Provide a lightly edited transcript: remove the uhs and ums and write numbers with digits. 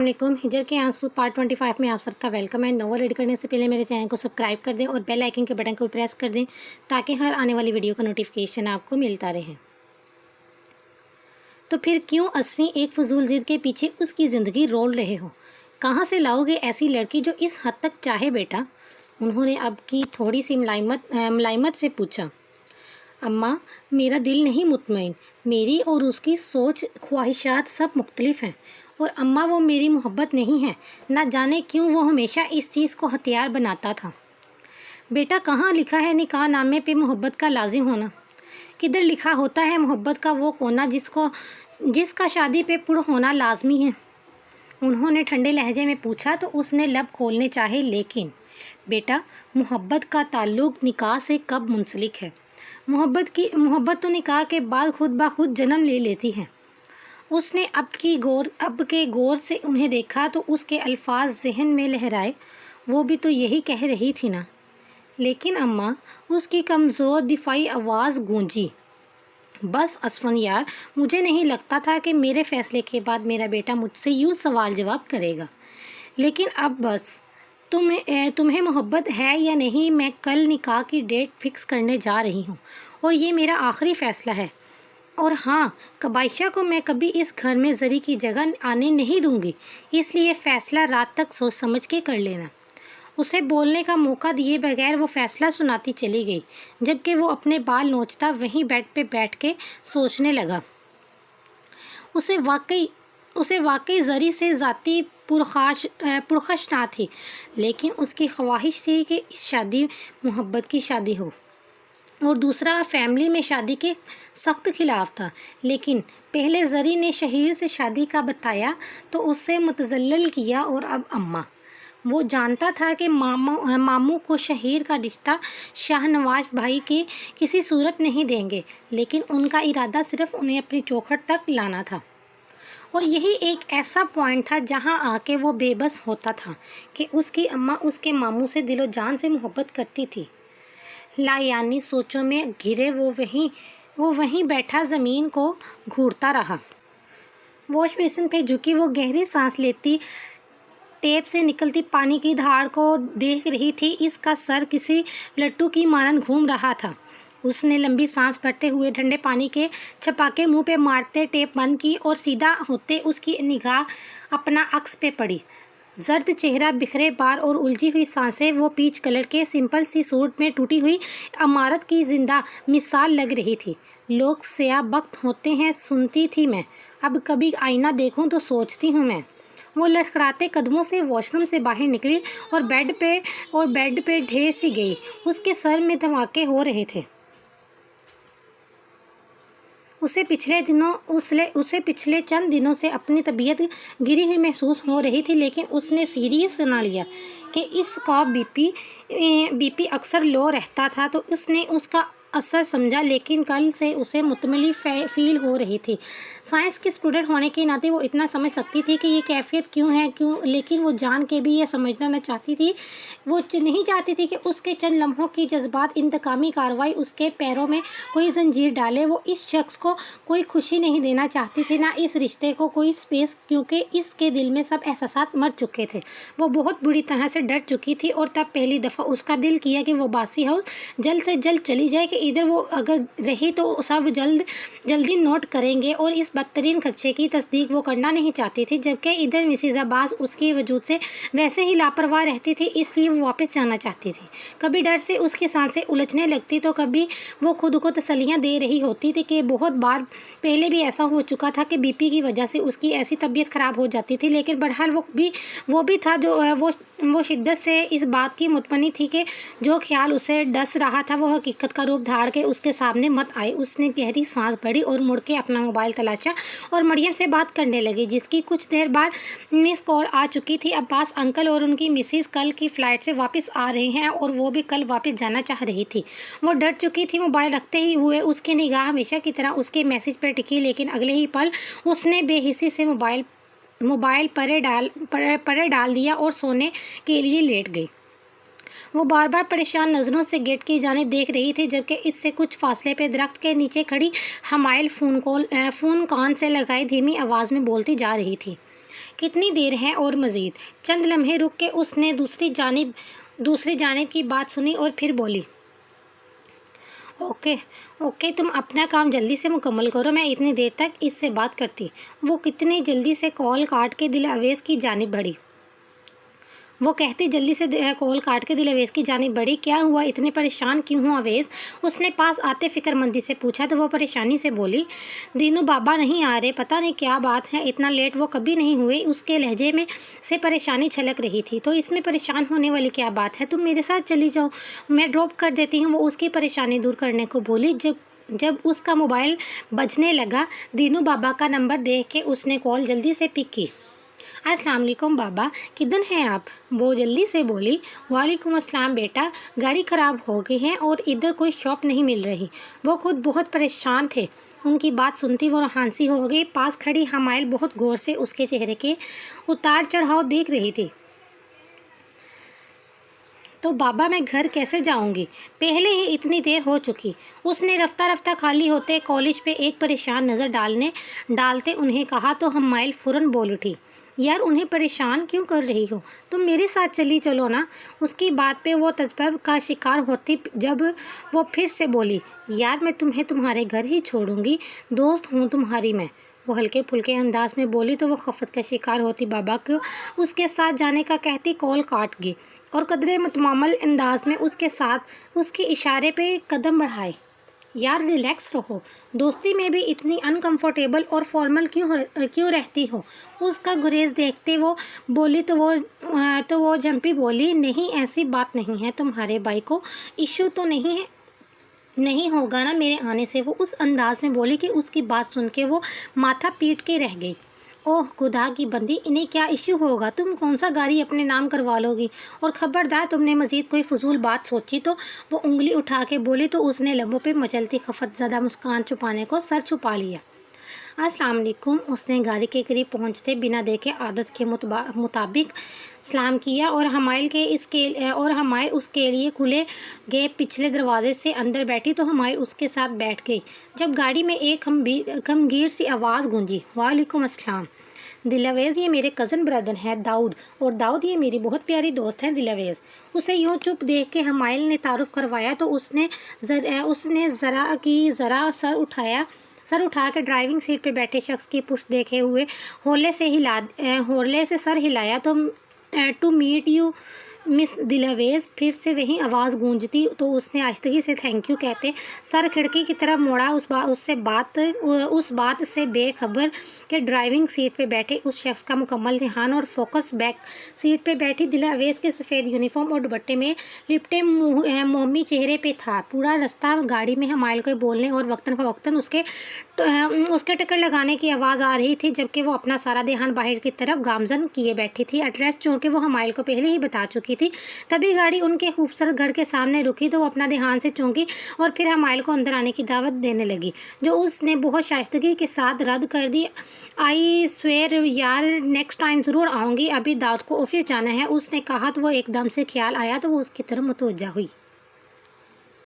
वालेकुम। हिजर के आंसू पार्ट 25 में आप सबका वेलकम है। नोवेल रीड करने से पहले मेरे चैनल को सब्सक्राइब कर दें और बेल आइकन के बटन को प्रेस कर दें ताकि हर आने वाली वीडियो का नोटिफिकेशन आपको मिलता रहे। तो फिर क्यों असफी एक फजूल जिद के पीछे उसकी ज़िंदगी रोल रहे हो? कहाँ से लाओगे ऐसी लड़की जो इस हद तक चाहे बेटा? उन्होंने अब की थोड़ी सी मुलायमत से पूछा। अम्मा, मेरा दिल नहीं मुतमईन। मेरी और उसकी सोच ख्वाहिशात सब मुख्तलिफ हैं। और अम्मा, वो मेरी मोहब्बत नहीं है। ना जाने क्यों वो हमेशा इस चीज़ को हथियार बनाता था। बेटा, कहाँ लिखा है निकाह नामे पे मोहब्बत का लाजिम होना? किधर लिखा होता है मोहब्बत का वो कोना जिसका शादी पे पुर होना लाजमी है? उन्होंने ठंडे लहजे में पूछा तो उसने लब खोलने चाहे, लेकिन बेटा, मोहब्बत का ताल्लुक़ निकाह से कब मुंसलिक है? मोहब्बत तो निकाह के बाद खुद ब खुद जन्म ले लेती है। उसने अब के गौर से उन्हें देखा तो उसके अल्फाज जहन में लहराए। वो भी तो यही कह रही थी ना। लेकिन अम्मा, उसकी कमज़ोर दिफाई आवाज़ गूंजी। बस असफन यार, मुझे नहीं लगता था कि मेरे फ़ैसले के बाद मेरा बेटा मुझसे यूँ सवाल जवाब करेगा। लेकिन अब बस, तुम्हें मोहब्बत है या नहीं? मैं कल निकाह की डेट फिक्स करने जा रही हूँ और ये मेरा आखिरी फ़ैसला है। और हाँ, कबाइशा को मैं कभी इस घर में ज़री की जगह आने नहीं दूँगी, इसलिए फ़ैसला रात तक सोच समझ के कर लेना। उसे बोलने का मौका दिए बगैर वो फ़ैसला सुनाती चली गई, जबकि वो अपने बाल नोचता वहीं बेड पे बैठ के सोचने लगा। उसे वाकई ज़री से ज़ाती पुरखश ना थी, लेकिन उसकी ख्वाहिश थी कि इस शादी मोहब्बत की शादी हो। और दूसरा, फैमिली में शादी के सख्त खिलाफ था। लेकिन पहले ज़री ने शहीर से शादी का बताया तो उससे मुतज़ल्लल किया, और अब अम्मा। वो जानता था कि मामू को शहीर का रिश्ता शाहनवाज भाई के किसी सूरत नहीं देंगे, लेकिन उनका इरादा सिर्फ उन्हें अपनी चौखट तक लाना था। और यही एक ऐसा पॉइंट था जहां आके वो बेबस होता था कि उसकी अम्मा उसके मामू से दिलो जान से मोहब्बत करती थी। लायानी सोचों में घिरे वो वहीं बैठा ज़मीन को घूरता रहा। वॉश बेसिन पे झुकी वो गहरी सांस लेती, टेप से निकलती पानी की धार को देख रही थी। इसका सर किसी लट्टू की मानंद घूम रहा था। उसने लंबी सांस भरते हुए ठंडे पानी के छपाके मुंह पे मारते टेप बंद की और सीधा होते उसकी निगाह अपना अक्स पे पड़ी। जर्द चेहरा, बिखरे बाल और उलझी हुई सांसें। वो पीच कलर के सिंपल सी सूट में टूटी हुई इमारत की जिंदा मिसाल लग रही थी। लोग स्याह बख्त होते हैं, सुनती थी मैं। अब कभी आईना देखूं तो सोचती हूँ मैं। वो लड़खड़ाते कदमों से वॉशरूम से बाहर निकली और बेड पे ढेर सी गई। उसके सर में धमाके हो रहे थे। उसे पिछले चंद दिनों से अपनी तबीयत गिरी हुई महसूस हो रही थी, लेकिन उसने सीरियस सुना लिया कि इसका बीपी अक्सर लो रहता था, तो उसने उसका असर समझा। लेकिन कल से उसे मुतमली फील हो रही थी। साइंस की स्टूडेंट होने के नाते वो इतना समझ सकती थी कि ये कैफियत क्यों, लेकिन वो जान के भी ये समझना न चाहती थी। वो नहीं चाहती थी कि उसके चंद लम्हों की जज्बात इंतकामी कार्रवाई उसके पैरों में कोई जंजीर डाले। वो इस शख्स को कोई खुशी नहीं देना चाहती थी, ना इस रिश्ते को कोई स्पेस, क्योंकि इसके दिल में सब एहसास मर चुके थे। वो बहुत बुरी तरह से डर चुकी थी, और तब पहली दफ़ा उसका दिल किया कि वो बासी हाउस जल्द से जल्द चली जाए, कि इधर वो अगर रही तो सब जल्दी नोट करेंगे, और इस बदतरीन खदशे की तस्दीक वो करना नहीं चाहती थी। जबकि इधर मिसेस अब्बास उसकी वजूद से वैसे ही लापरवाह रहती थी, इसलिए वो वापस जाना चाहती थी। कभी डर से उसकी सांसें उलझने लगती, तो कभी वो खुद को तसल्लियाँ दे रही होती थी कि बहुत बार पहले भी ऐसा हो चुका था कि बीपी की वजह से उसकी ऐसी तबीयत ख़राब हो जाती थी। लेकिन बहरहाल वो भी था जो वो शिद्दत से इस बात की मुतमनी थी कि जो ख्याल उसे डस रहा था वो हकीकत का रूप धार के उसके सामने मत आए। उसने गहरी सांस भरी और मुड़ के अपना मोबाइल तलाशा और मरियम से बात करने लगी, जिसकी कुछ देर बाद मिस कॉल आ चुकी थी। अब्बास अंकल और उनकी मिसेस कल की फ़्लाइट से वापस आ रहे हैं, और वो भी कल वापस जाना चाह रही थी। वो डर चुकी थी। मोबाइल रखते ही हुए उसकी निगाह हमेशा की तरह उसके मैसेज पर टिकी, लेकिन अगले ही पल उसने बेहिसी से मोबाइल परे डाल दिया और सोने के लिए लेट गई। वो बार बार परेशान नज़रों से गेट की जानिब देख रही थी, जबकि इससे कुछ फासले पे दरख्त के नीचे खड़ी हमाइल फ़ोन कान से लगाई धीमी आवाज़ में बोलती जा रही थी। کتنی دیر ہے اور مزید؟ چند لمحے رک کے اس نے دوسری جانب کی بات سنی اور پھر بولی، اوکے تم اپنا کام جلدی سے مکمل کرو، میں اتنی دیر تک اس سے بات کرتی۔ وہ کتنی جلدی سے کال کاٹ کے دل اویس کی جانب بڑھی۔ کیا ہوا، اتنے پریشان کیوں ہو اویس؟ اس نے پاس آتے فکر مندی سے پوچھا تو وہ پریشانی سے بولی، دینو بابا نہیں آ رہے، پتہ نہیں کیا بات ہے، اتنا لیٹ وہ کبھی نہیں ہوئے۔ اس کے لہجے میں سے پریشانی چھلک رہی تھی۔ تو اس میں پریشان ہونے والی کیا بات ہے، تم میرے ساتھ چلی جاؤ، میں ڈراپ کر دیتی ہوں۔ وہ اس کی پریشانی دور کرنے کو بولی۔ جب اس کا موبائل بجنے لگا، دینو بابا کا نمبر دیکھ کے اس نے کال جلدی سے پک کی۔ السلام علیکم بابا، کدھر ہیں آپ؟ وہ جلدی سے بولی۔ وعلیکم السلام بیٹا، گاڑی خراب ہو گئی ہے اور ادھر کوئی شاپ نہیں مل رہی۔ وہ خود بہت پریشان تھے۔ ان کی بات سنتی وہ ہنسی ہو گئی۔ پاس کھڑی حمائل بہت غور سے اس کے چہرے کے اتار چڑھاؤ دیکھ رہی تھی۔ تو بابا میں گھر کیسے جاؤں گی؟ پہلے ہی اتنی دیر ہو چکی۔ اس نے رفتہ رفتہ خالی ہوتے کالج پہ ایک پریشان نظر ڈالتے انہیں کہا تو حمائل فوراً بول اٹھی، یار انہیں پریشان کیوں کر رہی ہو، تم میرے ساتھ چلی چلو نا۔ اس کی بات پہ وہ تجزب کا شکار ہوتی جب وہ پھر سے بولی، یار میں تمہیں تمہارے گھر ہی چھوڑوں گی، دوست ہوں تمہاری میں۔ وہ ہلکے پھلکے انداز میں بولی تو وہ خفت کا شکار ہوتی بابا کو اس کے ساتھ جانے کا کہتی کال کاٹ گئی اور قدرے متمالل انداز میں اس کے ساتھ اس کے اشارے پہ قدم بڑھائے۔ یار ریلیکس رہو، دوستی میں بھی اتنی انکمفرٹیبل اور فارمل کیوں رہتی ہو؟ اس کا گریز دیکھتے وہ بولی تو وہ جھمپی بولی، نہیں ایسی بات نہیں ہے، تمہارے بھائی کو ایشو تو نہیں ہوگا نا میرے آنے سے؟ وہ اس انداز میں بولی کہ اس کی بات سن کے وہ ماتھا پیٹ کے رہ گئی۔ اوہ خدا کی بندی، انہیں کیا ایشو ہوگا؟ تم کون سا گاڑی اپنے نام کروا لو گی؟ اور خبردار تم نے مزید کوئی فضول بات سوچی تو؟ وہ انگلی اٹھا کے بولی تو اس نے لبوں پہ مچلتی خفت زدہ مسکان چھپانے کو سر چھپا لیا۔ السلام علیکم، اس نے گاڑی کے قریب پہنچتے بنا دیکھے عادت کے مطابق سلام کیا اور حمائل اس کے لیے کھلے گئے پچھلے دروازے سے اندر بیٹھی تو حمائل اس کے ساتھ بیٹھ گئی۔ جب گاڑی میں ایک گمگیر سی آواز گونجی، وعلیکم السلام دلاویز، یہ میرے کزن بردر ہیں داؤد، اور داؤد یہ میری بہت پیاری دوست ہیں دلاویز۔ اسے یوں چپ دیکھ کے حمائل نے تعارف کروایا تو اس نے ذرا سر اٹھا کے ڈرائیونگ سیٹ پہ بیٹھے شخص کی پشت دیکھے ہوئے ہولے سے سر ہلایا تو ٹو میٹ یو مس دلاویز۔ پھر سے وہی آواز گونجتی تو اس نے آہستگی سے تھینک یو کہتے سر کھڑکی کی طرف موڑا، اس بات سے بے خبر کہ ڈرائیونگ سیٹ پہ بیٹھے اس شخص کا مکمل دھیان اور فوکس بیک سیٹ پہ بیٹھی دلاویز کے سفید یونیفارم اور دوپٹے میں لپٹے مومی چہرے پہ تھا۔ پورا رستہ گاڑی میں حمائل کے بولنے اور وقتاً فوقتاً اس کے ٹکر لگانے کی آواز آ رہی تھی، جبکہ وہ اپنا سارا دھیان باہر کی طرف گامزن کیے بیٹھی تھی۔ ایڈریس چونکہ وہ حمائل کو پہلے ہی بتا چکی تھی، تبھی گاڑی ان کے خوبصورت گھر کے سامنے رکی تو وہ اپنا دھیان سے چونکی اور پھر حمائل کو اندر آنے کی دعوت دینے لگی، جو اس نے بہت شائستگی کے ساتھ رد کر دی۔ آئی سویئر یار نیکسٹ ٹائم ضرور آؤں گی، ابھی داؤد کو آفس جانا ہے، اس نے کہا تو وہ ایک دم سے خیال آیا تو وہ اس کی طرف متوجہ ہوئی۔